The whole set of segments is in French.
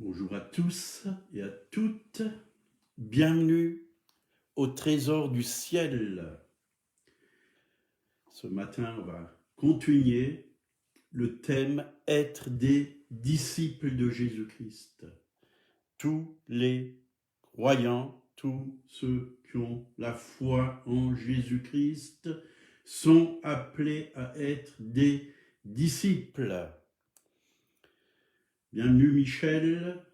Bonjour à tous et à toutes, bienvenue au trésor du ciel. Ce matin, on va continuer le thème « Être des disciples de Jésus-Christ ». Tous les croyants, tous ceux qui ont la foi en Jésus-Christ sont appelés à être des disciples. Bienvenue Michel,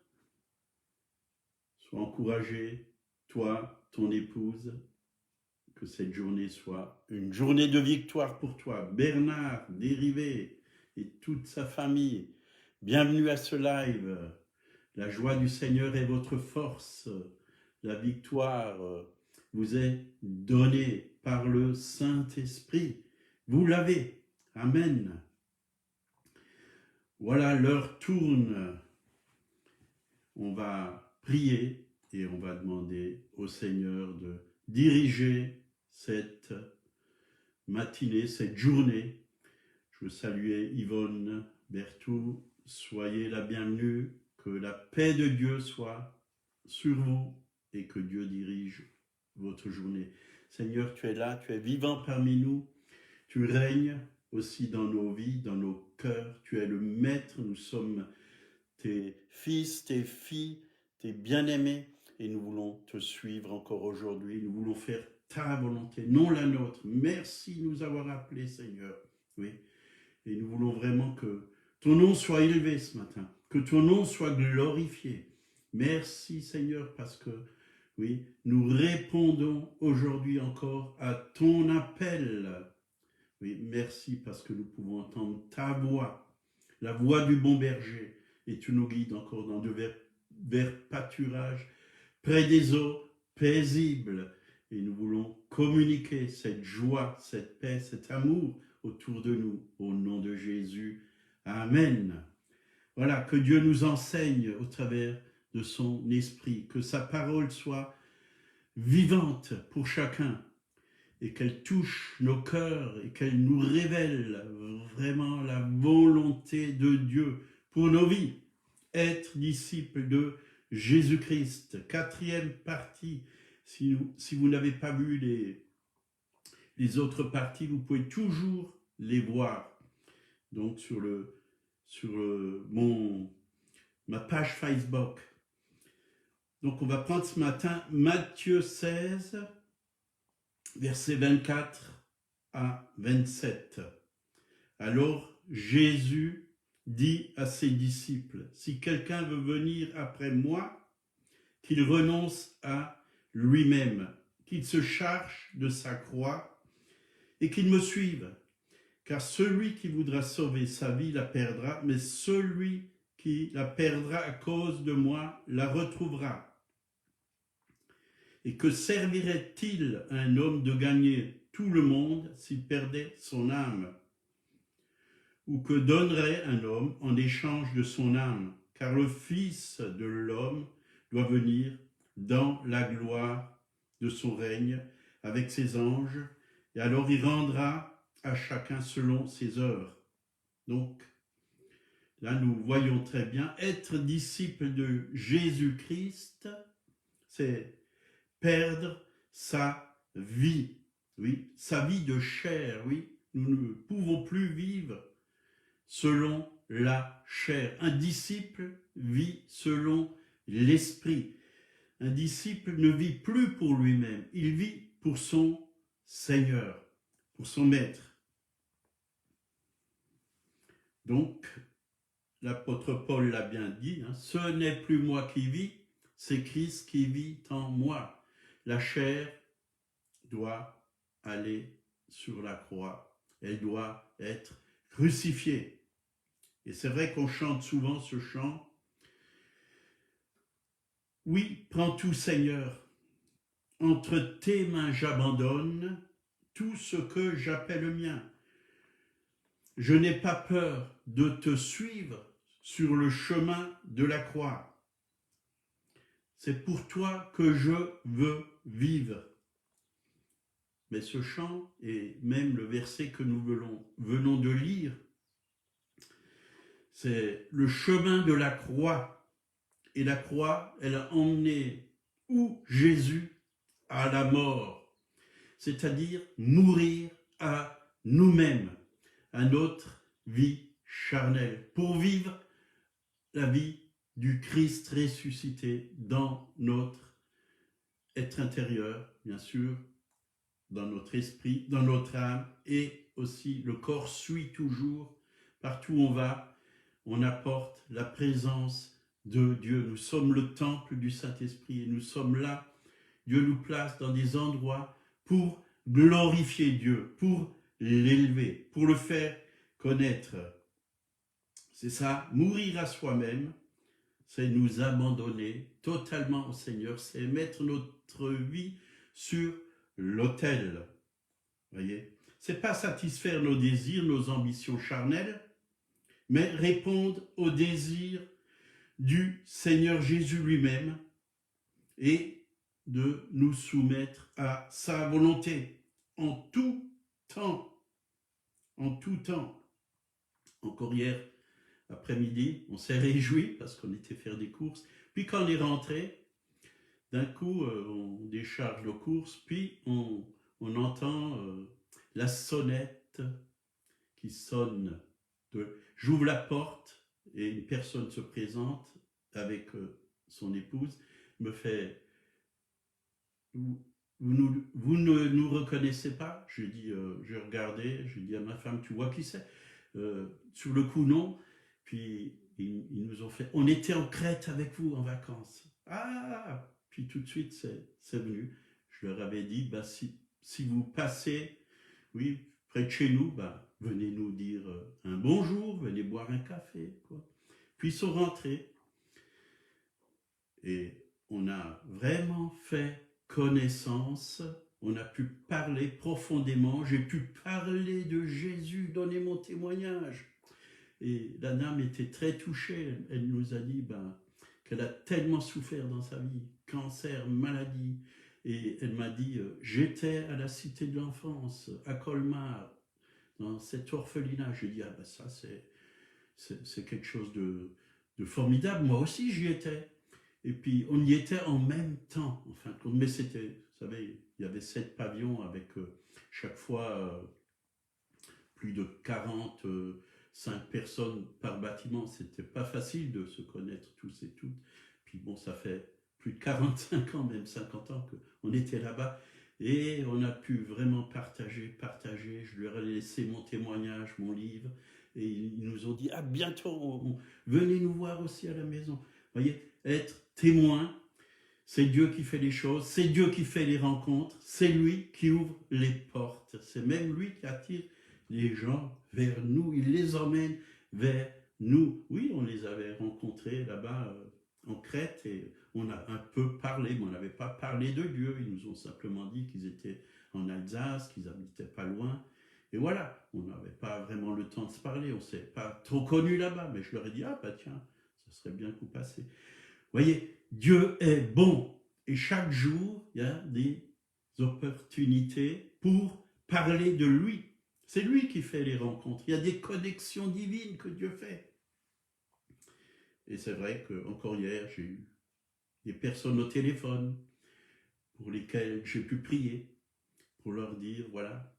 sois encouragé, toi, ton épouse, que cette journée soit une journée de victoire pour toi. Bernard, Dérivé et toute sa famille, bienvenue à ce live. La joie du Seigneur est votre force. La victoire vous est donnée par le Saint-Esprit. Vous l'avez. Amen. Voilà, l'heure tourne. On va prier et on va demander au Seigneur de diriger cette matinée, cette journée. Je veux saluer Yvonne Berthou. Soyez la bienvenue. Que la paix de Dieu soit sur vous et que Dieu dirige votre journée. Seigneur, tu es là, tu es vivant parmi nous. Tu règnes aussi dans nos vies, dans nos cœurs. Tu es le maître. Nous sommes tes fils, tes filles, tes bien-aimés. Et nous voulons te suivre encore aujourd'hui. Nous voulons faire ta volonté, non la nôtre. Merci de nous avoir appelés, Seigneur. Oui. Et nous voulons vraiment que ton nom soit élevé ce matin, que ton nom soit glorifié. Merci, Seigneur, parce que, oui, nous répondons aujourd'hui encore à ton appel. Oui, merci parce que nous pouvons entendre ta voix, la voix du bon berger, et tu nous guides encore dans de verts pâturages, près des eaux paisibles. Et nous voulons communiquer cette joie, cette paix, cet amour autour de nous, au nom de Jésus. Amen. Voilà, que Dieu nous enseigne au travers de son esprit, que sa parole soit vivante pour chacun et qu'elle touche nos cœurs et qu'elle nous révèle vraiment la volonté de Dieu pour nos vies. Être disciple de Jésus-Christ. 4e partie. Si vous n'avez pas vu les autres parties, vous pouvez toujours les voir. Donc sur ma page Facebook. Donc on va prendre ce matin Matthieu 16, versets 24 à 27. Alors Jésus dit à ses disciples, « Si quelqu'un veut venir après moi, qu'il renonce à lui-même, qu'il se charge de sa croix et qu'il me suive. Car celui qui voudra sauver sa vie la perdra, mais celui qui la perdra à cause de moi la retrouvera. Et que servirait-il à un homme de gagner tout le monde s'il perdait son âme? Ou que donnerait un homme en échange de son âme? Car le Fils de l'homme doit venir dans la gloire de son règne avec ses anges, et alors il rendra à chacun selon ses œuvres. » Donc, là nous voyons très bien, être disciple de Jésus-Christ, c'est perdre sa vie, oui, sa vie de chair, oui. Nous ne pouvons plus vivre selon la chair. Un disciple vit selon l'esprit. Un disciple ne vit plus pour lui-même, il vit pour son Seigneur, pour son Maître. Donc, l'apôtre Paul l'a bien dit, ce n'est plus moi qui vis, c'est Christ qui vit en moi. La chair doit aller sur la croix, elle doit être crucifiée. Et c'est vrai qu'on chante souvent ce chant. Oui, prends tout, Seigneur, entre tes mains j'abandonne tout ce que j'appelle mien. Je n'ai pas peur de te suivre sur le chemin de la croix. C'est pour toi que je veux vivre. Mais ce chant, et même le verset que nous venons de lire, c'est le chemin de la croix. Et la croix, elle a emmené où Jésus à la mort, c'est-à-dire mourir à nous-mêmes, à notre vie charnelle, pour vivre la vie du Christ ressuscité dans notre être intérieur, bien sûr, dans notre esprit, dans notre âme, et aussi le corps suit toujours. Partout où on va, on apporte la présence de Dieu. Nous sommes le temple du Saint-Esprit et nous sommes là. Dieu nous place dans des endroits pour glorifier Dieu, pour l'élever, pour le faire connaître. C'est ça, mourir à soi-même, c'est nous abandonner totalement au Seigneur, c'est mettre notre vie sur l'autel. Voyez, c'est pas satisfaire nos désirs, nos ambitions charnelles, mais répondre aux désirs du Seigneur Jésus lui-même et de nous soumettre à sa volonté en tout temps. En tout temps. Encore hier après-midi, on s'est réjouis parce qu'on était faire des courses. Puis quand on est rentré, d'un coup, on décharge nos courses, puis on entend la sonnette qui sonne. J'ouvre la porte et une personne se présente avec son épouse, me fait « Vous ne nous reconnaissez pas ?» Je dis, je regardais, je dis à ma femme « Tu vois qui c'est ?» Sur le coup, non. Puis ils nous ont fait « On était en Crète avec vous en vacances. » Ah. Puis tout de suite, c'est venu. Je leur avais dit bah, si vous passez, oui, près de chez nous, bah, venez nous dire un bonjour, venez boire un café, quoi. Puis ils sont rentrés. Et on a vraiment fait connaissance, on a pu parler profondément, j'ai pu parler de Jésus, donner mon témoignage. Et la dame était très touchée, elle nous a dit qu'elle a tellement souffert dans sa vie, cancer, maladie, et elle m'a dit, j'étais à la Cité de l'Enfance, à Colmar, dans cet orphelinat. J'ai dit, ça c'est quelque chose de formidable, moi aussi j'y étais. Et puis, on y était en même temps, en fin de compte. Mais c'était, vous savez, il y avait 7 pavillons avec chaque fois plus de 45 personnes par bâtiment. C'était pas facile de se connaître tous et toutes. Puis bon, ça fait plus de 45 ans, même 50 ans qu'on était là-bas. Et on a pu vraiment partager. Je leur ai laissé mon témoignage, mon livre. Et ils nous ont dit, à bientôt, venez nous voir aussi à la maison. Vous voyez, être témoin, c'est Dieu qui fait les choses, c'est Dieu qui fait les rencontres, c'est lui qui ouvre les portes, c'est même lui qui attire les gens vers nous, il les emmène vers nous. Oui, on les avait rencontrés là-bas en Crète et on a un peu parlé, mais on n'avait pas parlé de Dieu, ils nous ont simplement dit qu'ils étaient en Alsace, qu'ils n'habitaient pas loin. Et voilà, on n'avait pas vraiment le temps de se parler, on ne s'est pas trop connus là-bas, mais je leur ai dit, tiens, ça serait bien que vous passiez. Vous voyez, Dieu est bon et chaque jour, il y a des opportunités pour parler de lui. C'est lui qui fait les rencontres. Il y a des connexions divines que Dieu fait. Et c'est vrai qu'encore hier, j'ai eu des personnes au téléphone pour lesquelles j'ai pu prier, pour leur dire, voilà,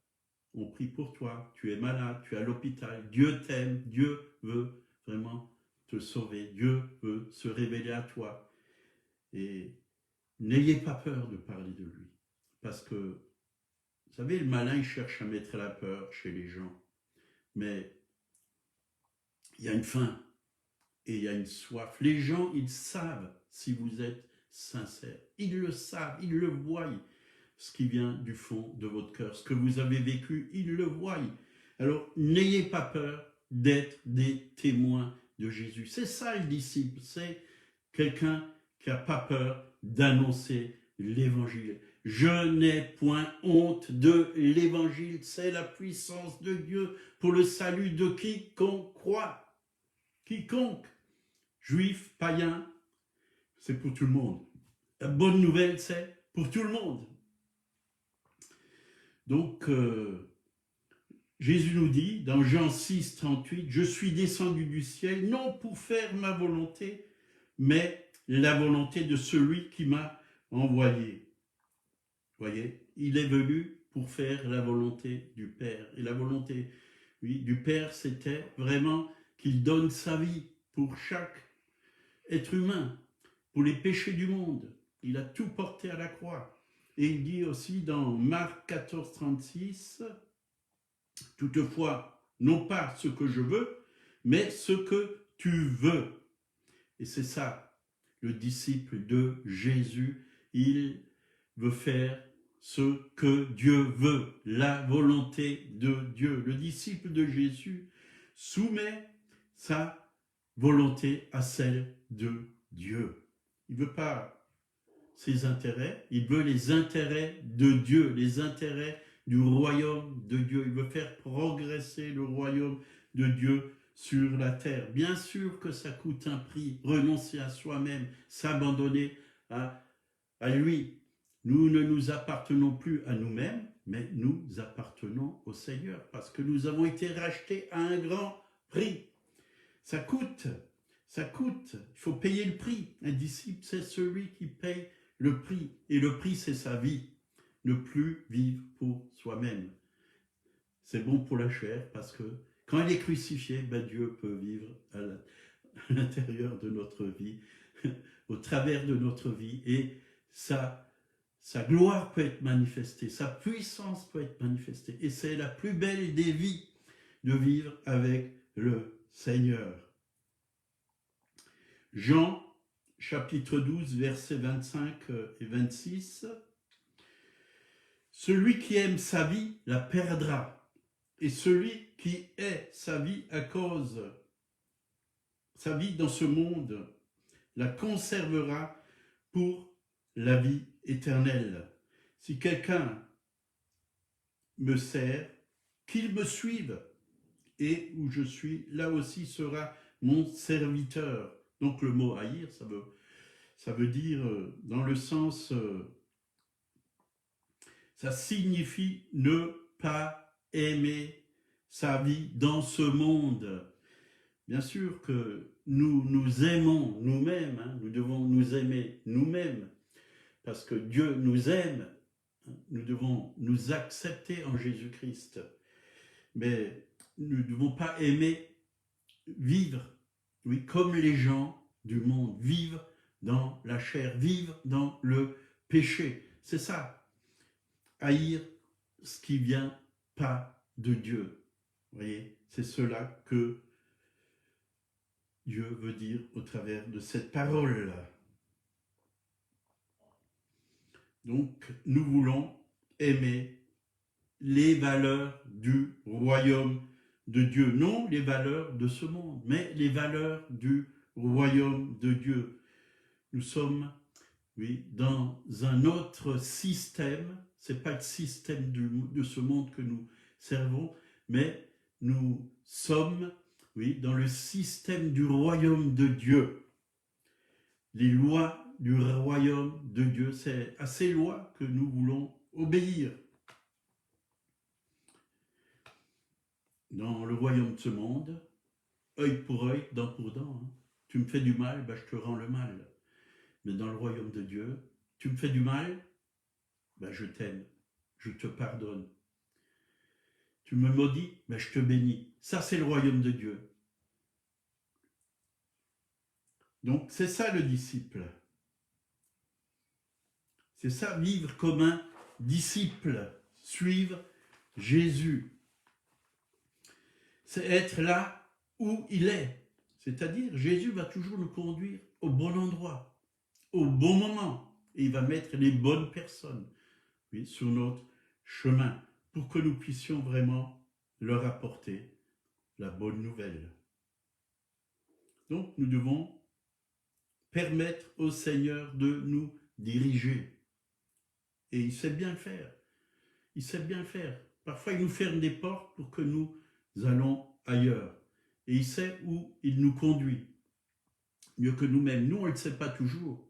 on prie pour toi, tu es malade, tu es à l'hôpital, Dieu t'aime, Dieu veut vraiment te sauver, Dieu veut se révéler à toi. Et n'ayez pas peur de parler de lui. Parce que, vous savez, le malin, il cherche à mettre la peur chez les gens. Mais il y a une faim et il y a une soif. Les gens, ils savent si vous êtes sincère. Ils le savent, ils le voient, ce qui vient du fond de votre cœur. Ce que vous avez vécu, ils le voient. Alors, n'ayez pas peur d'être des témoins de Jésus. C'est ça le disciple, c'est quelqu'un qui n'a pas peur d'annoncer l'évangile. Je n'ai point honte de l'évangile, c'est la puissance de Dieu pour le salut de quiconque croit. Quiconque, juif, païen, c'est pour tout le monde. La bonne nouvelle, c'est pour tout le monde. Donc, Jésus nous dit dans Jean 6, 38, « Je suis descendu du ciel, non pour faire ma volonté, mais la volonté de celui qui m'a envoyé. Voyez, il est venu pour faire la volonté du Père. Et la volonté, oui, du Père, c'était vraiment qu'il donne sa vie pour chaque être humain, pour les péchés du monde. Il a tout porté à la croix. Et il dit aussi dans Marc 14, 36, « Toutefois, non pas ce que je veux, mais ce que tu veux. » Et c'est ça, le disciple de Jésus, il veut faire ce que Dieu veut, la volonté de Dieu. Le disciple de Jésus soumet sa volonté à celle de Dieu. Il ne veut pas ses intérêts, il veut les intérêts de Dieu, les intérêts du royaume de Dieu. Il veut faire progresser le royaume de Dieu sur la terre. Bien sûr que ça coûte un prix, renoncer à soi-même, s'abandonner à lui. Nous ne nous appartenons plus à nous-mêmes, mais nous appartenons au Seigneur, parce que nous avons été rachetés à un grand prix. Ça coûte, il faut payer le prix. Un disciple, c'est celui qui paye le prix, et le prix, c'est sa vie. Ne plus vivre pour soi-même. C'est bon pour la chair, parce que quand elle est crucifiée, Dieu peut vivre à l'intérieur de notre vie, au travers de notre vie, et sa gloire peut être manifestée, sa puissance peut être manifestée. Et c'est la plus belle des vies de vivre avec le Seigneur. Jean, chapitre 12, versets 25 et 26. « Celui qui aime sa vie la perdra, et celui qui hait sa vie à cause, sa vie dans ce monde, la conservera pour la vie éternelle. Si quelqu'un me sert, qu'il me suive, et où je suis, là aussi sera mon serviteur. » Donc le mot haïr, ça veut dire dans le sens, ça signifie ne pas aimer sa vie dans ce monde. Bien sûr que nous aimons nous-mêmes, hein, nous devons nous aimer nous-mêmes, parce que Dieu nous aime, nous devons nous accepter en Jésus-Christ. Mais nous ne devons pas aimer vivre, oui, comme les gens du monde, vivre dans la chair, vivre dans le péché. C'est ça, haïr ce qui vient pas de Dieu. Vous voyez, c'est cela que Dieu veut dire au travers de cette parole. Donc, nous voulons aimer les valeurs du royaume de Dieu. Non les valeurs de ce monde, mais les valeurs du royaume de Dieu. Nous sommes, oui, dans un autre système. Ce n'est pas le système de ce monde que nous servons, mais nous sommes, oui, dans le système du royaume de Dieu. Les lois du royaume de Dieu, c'est à ces lois que nous voulons obéir. Dans le royaume de ce monde, œil pour œil, dent pour dent. Hein. Tu me fais du mal, je te rends le mal. Mais dans le royaume de Dieu, tu me fais du mal, je t'aime, je te pardonne. Tu me maudis, je te bénis. Ça, c'est le royaume de Dieu. Donc, c'est ça le disciple. C'est ça, vivre comme un disciple, suivre Jésus. C'est être là où il est. C'est-à-dire, Jésus va toujours nous conduire au bon endroit, au bon moment. Et il va mettre les bonnes personnes, oui, sur notre chemin pour que nous puissions vraiment leur apporter la bonne nouvelle. Donc, nous devons permettre au Seigneur de nous diriger. Et il sait bien le faire. Il sait bien le faire. Parfois, il nous ferme des portes pour que nous allons ailleurs. Et il sait où il nous conduit. Mieux que nous-mêmes. Nous, on ne le sait pas toujours,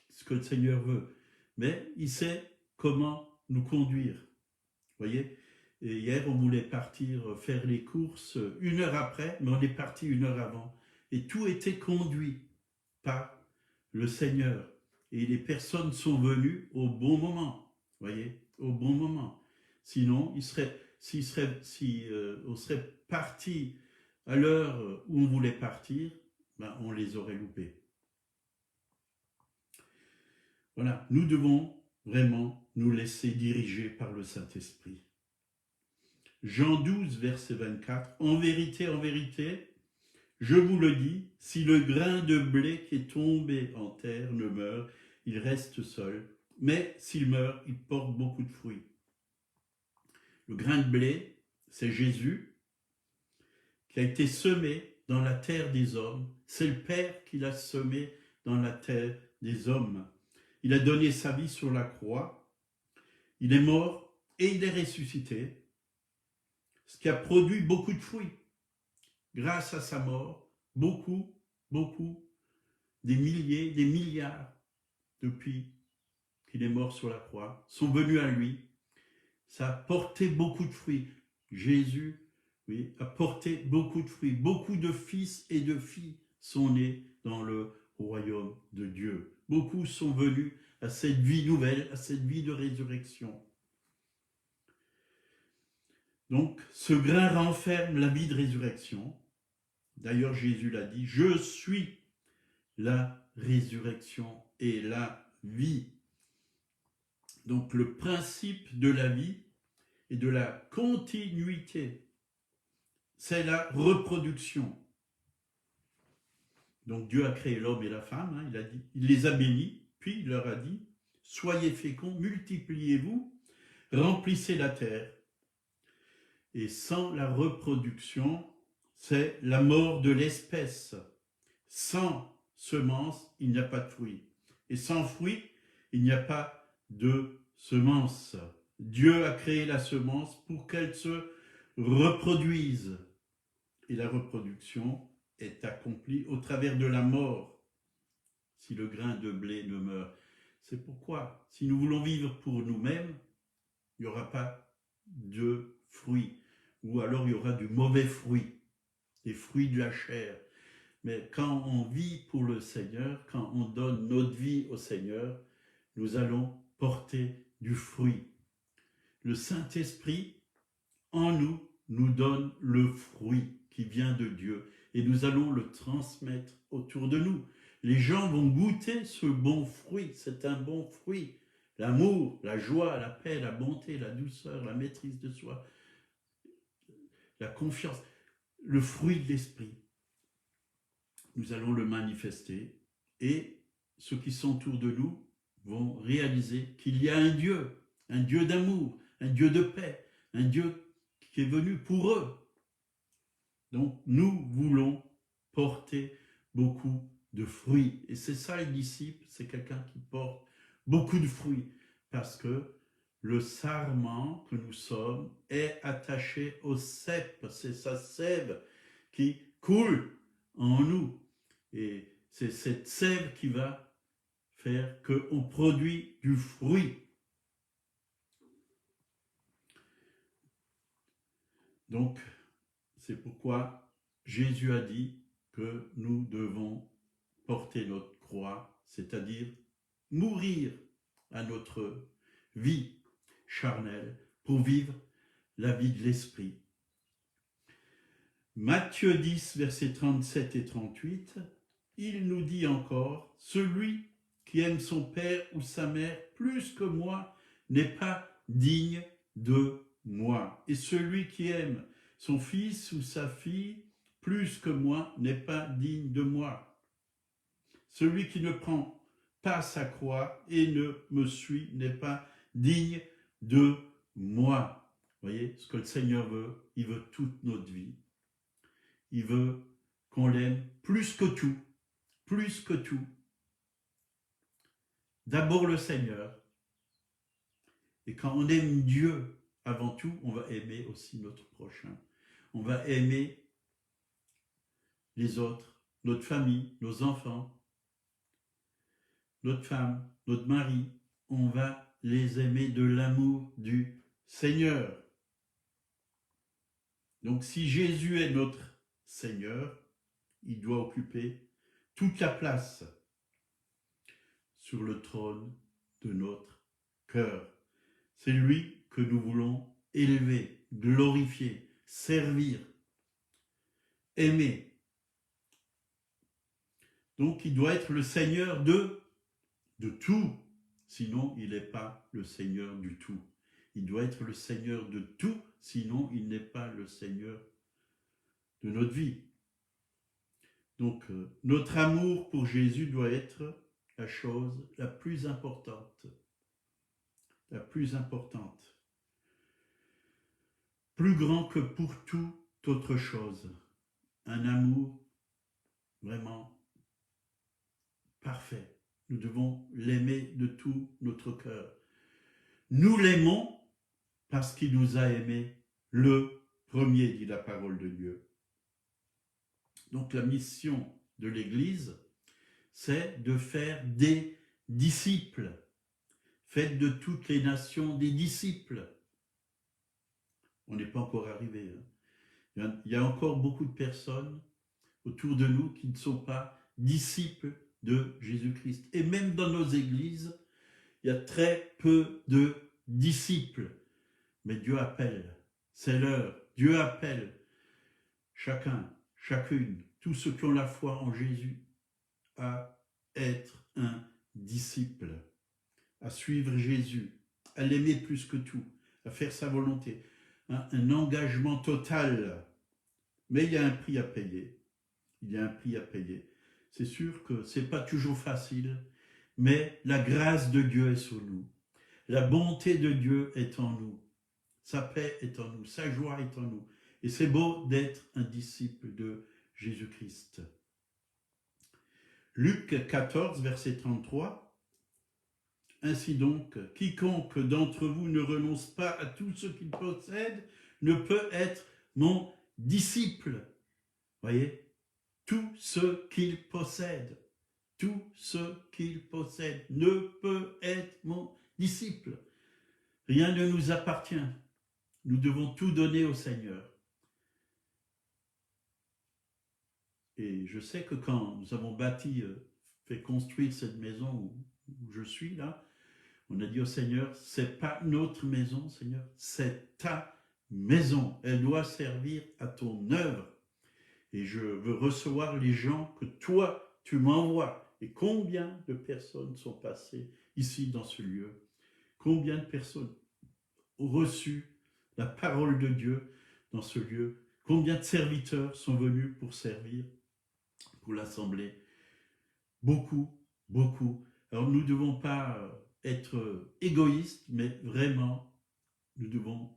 ce que le Seigneur veut. Mais il sait comment nous conduire. Vous voyez ? Et hier, on voulait partir faire les courses 1 heure après, mais on est parti 1 heure avant. Et tout était conduit par le Seigneur. Et les personnes sont venues au bon moment, voyez, au bon moment. Sinon, si on serait parti à l'heure où on voulait partir, ben, on les aurait loupés. Voilà, nous devons vraiment nous laisser diriger par le Saint-Esprit. Jean 12, verset 24, en vérité, je vous le dis, si le grain de blé qui est tombé en terre ne meurt, il reste seul, mais s'il meurt, il porte beaucoup de fruits. Le grain de blé, c'est Jésus qui a été semé dans la terre des hommes. C'est le Père qui l'a semé dans la terre des hommes. Il a donné sa vie sur la croix, il est mort et il est ressuscité, ce qui a produit beaucoup de fruits. Grâce à sa mort, beaucoup, des milliers, des milliards, depuis qu'il est mort sur la croix, sont venus à lui. Ça a porté beaucoup de fruits. Jésus, oui, a porté beaucoup de fruits. Beaucoup de fils et de filles sont nés dans le royaume de Dieu. Beaucoup sont venus à cette vie nouvelle, à cette vie de résurrection. Donc, ce grain renferme la vie de résurrection. D'ailleurs, Jésus l'a dit, « Je suis la résurrection et la vie. » Donc, le principe de la vie et de la continuité, c'est la reproduction. Donc, Dieu a créé l'homme et la femme, hein, il les a bénis, puis il leur a dit, « Soyez féconds, multipliez-vous, remplissez la terre. » Et sans la reproduction, c'est la mort de l'espèce. Sans semence, il n'y a pas de fruit. Et sans fruit, il n'y a pas de semence. Dieu a créé la semence pour qu'elle se reproduise. Et la reproduction est accomplie au travers de la mort, si le grain de blé ne meurt. C'est pourquoi, si nous voulons vivre pour nous-mêmes, il n'y aura pas de fruits. Ou alors il y aura du mauvais fruit, des fruits de la chair. Mais quand on vit pour le Seigneur, quand on donne notre vie au Seigneur, nous allons porter du fruit. Le Saint-Esprit, en nous, nous donne le fruit qui vient de Dieu. Et nous allons le transmettre autour de nous. Les gens vont goûter ce bon fruit. C'est un bon fruit. L'amour, la joie, la paix, la bonté, la douceur, la maîtrise de soi, la confiance, le fruit de l'esprit. Nous allons le manifester et ceux qui sont autour de nous vont réaliser qu'il y a un Dieu d'amour, un Dieu de paix, un Dieu qui est venu pour eux. Donc nous voulons porter beaucoup de fruits. Et c'est ça, les disciples, c'est quelqu'un qui porte beaucoup de fruits parce que le sarment que nous sommes est attaché au cep. C'est sa sève qui coule en nous. Et c'est cette sève qui va faire qu'on produit du fruit. Donc, c'est pourquoi Jésus a dit que nous devons porter notre croix, c'est-à-dire mourir à notre vie charnelle pour vivre la vie de l'esprit. Matthieu 10, versets 37 et 38, il nous dit encore, « Celui qui aime son père ou sa mère plus que moi n'est pas digne de moi. Et celui qui aime son fils ou sa fille plus que moi n'est pas digne de moi. Celui qui ne prend pas sa croix et ne me suit n'est pas digne de moi. » Vous voyez ce que le Seigneur veut? Il veut toute notre vie. Il veut qu'on l'aime plus que tout. Plus que tout. D'abord le Seigneur. Et quand on aime Dieu avant tout, on va aimer aussi notre prochain. On va aimer les autres, notre famille, nos enfants, notre femme, notre mari. On va les aimer de l'amour du Seigneur. Donc si Jésus est notre Seigneur, il doit occuper toute la place. sur le trône de notre cœur. C'est lui que nous voulons élever, glorifier, servir, aimer. Donc il doit être le Seigneur de tout, sinon il n'est pas le Seigneur du tout. Il doit être le Seigneur de tout, sinon il n'est pas le Seigneur de notre vie. Donc notre amour pour Jésus doit être la chose la plus importante. La plus importante. Plus grand que pour toute autre chose. Un amour vraiment parfait. Nous devons l'aimer de tout notre cœur. Nous l'aimons parce qu'il nous a aimés le premier, dit la parole de Dieu. Donc la mission de l'Église, c'est de faire des disciples. Faites de toutes les nations des disciples. On n'est pas encore arrivé. Il y a encore beaucoup de personnes autour de nous qui ne sont pas disciples de Jésus-Christ. Et même dans nos églises, il y a très peu de disciples. Mais Dieu appelle, c'est l'heure. Dieu appelle chacun, chacune, tous ceux qui ont la foi en Jésus, à être un disciple, à suivre Jésus, à l'aimer plus que tout, à faire sa volonté. Un engagement total. Mais il y a un prix à payer. Il y a un prix à payer. C'est sûr que ce n'est pas toujours facile, mais la grâce de Dieu est sur nous. La bonté de Dieu est en nous. Sa paix est en nous. Sa joie est en nous. Et c'est beau d'être un disciple de Jésus-Christ. Luc 14, verset 33. Ainsi donc, quiconque d'entre vous ne renonce pas à tout ce qu'il possède ne peut être mon disciple. Voyez, tout ce qu'il possède, tout ce qu'il possède ne peut être mon disciple. Rien ne nous appartient. Nous devons tout donner au Seigneur. Et je sais que quand nous avons fait construire cette maison où je suis là, on a dit au Seigneur, c'est pas notre maison, Seigneur, c'est ta maison. Elle doit servir à ton œuvre. Et je veux recevoir les gens que toi, tu m'envoies. Et combien de personnes sont passées ici dans ce lieu? Combien de personnes ont reçu la parole de Dieu dans ce lieu? Combien de serviteurs sont venus pour servir, pour l'assemblée? Beaucoup, beaucoup. Alors nous ne devons pas être égoïstes, mais vraiment, nous devons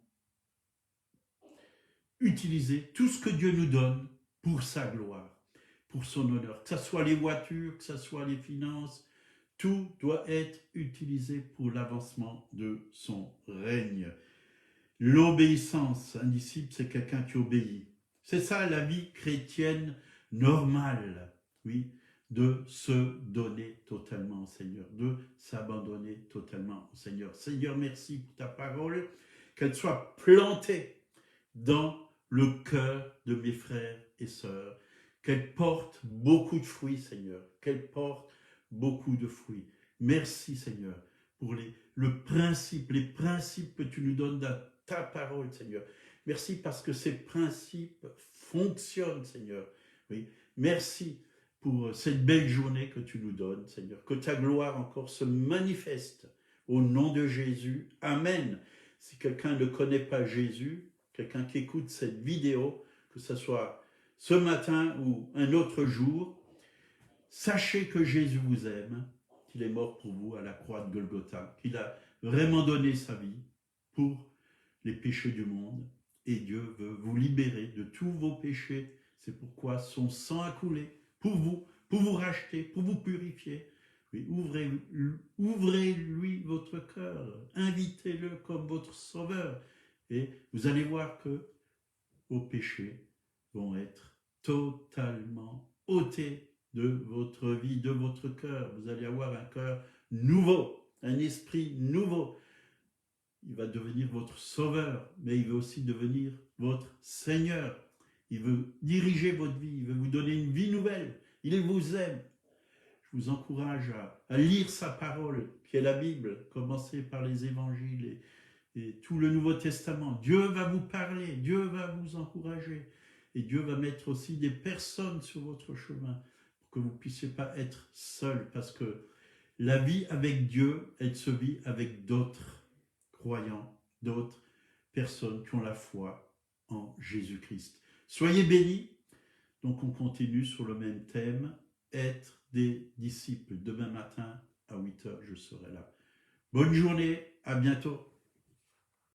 utiliser tout ce que Dieu nous donne pour sa gloire, pour son honneur. Que ce soit les voitures, que ce soit les finances, tout doit être utilisé pour l'avancement de son règne. L'obéissance, un disciple, c'est quelqu'un qui obéit. C'est ça la vie chrétienne normale, oui, de se donner totalement au Seigneur, de s'abandonner totalement au Seigneur. Seigneur, merci pour ta parole, qu'elle soit plantée dans le cœur de mes frères et sœurs, qu'elle porte beaucoup de fruits, Seigneur, qu'elle porte beaucoup de fruits. Merci, Seigneur, pour les principes que tu nous donnes dans ta parole, Seigneur. Merci parce que ces principes fonctionnent, Seigneur. Oui, merci pour cette belle journée que tu nous donnes, Seigneur. Que ta gloire encore se manifeste au nom de Jésus. Amen. Si quelqu'un ne connaît pas Jésus, quelqu'un qui écoute cette vidéo, que ce soit ce matin ou un autre jour, sachez que Jésus vous aime, qu'il est mort pour vous à la croix de Golgotha, qu'il a vraiment donné sa vie pour les péchés du monde, et Dieu veut vous libérer de tous vos péchés. C'est pourquoi son sang a coulé pour vous racheter, pour vous purifier. Oui, ouvrez-lui votre cœur, invitez-le comme votre sauveur, et vous allez voir que vos péchés vont être totalement ôtés de votre vie, de votre cœur. Vous allez avoir un cœur nouveau, un esprit nouveau. Il va devenir votre sauveur, mais il veut aussi devenir votre Seigneur. Il veut diriger votre vie, il veut vous donner une vie nouvelle. Il vous aime. Je vous encourage à lire sa parole, qui est la Bible. Commencez par les évangiles et tout le Nouveau Testament. Dieu va vous parler, Dieu va vous encourager. Et Dieu va mettre aussi des personnes sur votre chemin pour que vous ne puissiez pas être seul. Parce que la vie avec Dieu, elle se vit avec d'autres croyants, d'autres personnes qui ont la foi en Jésus-Christ. Soyez bénis. Donc on continue sur le même thème, être des disciples. Demain matin à 8h, je serai là. Bonne journée, à bientôt.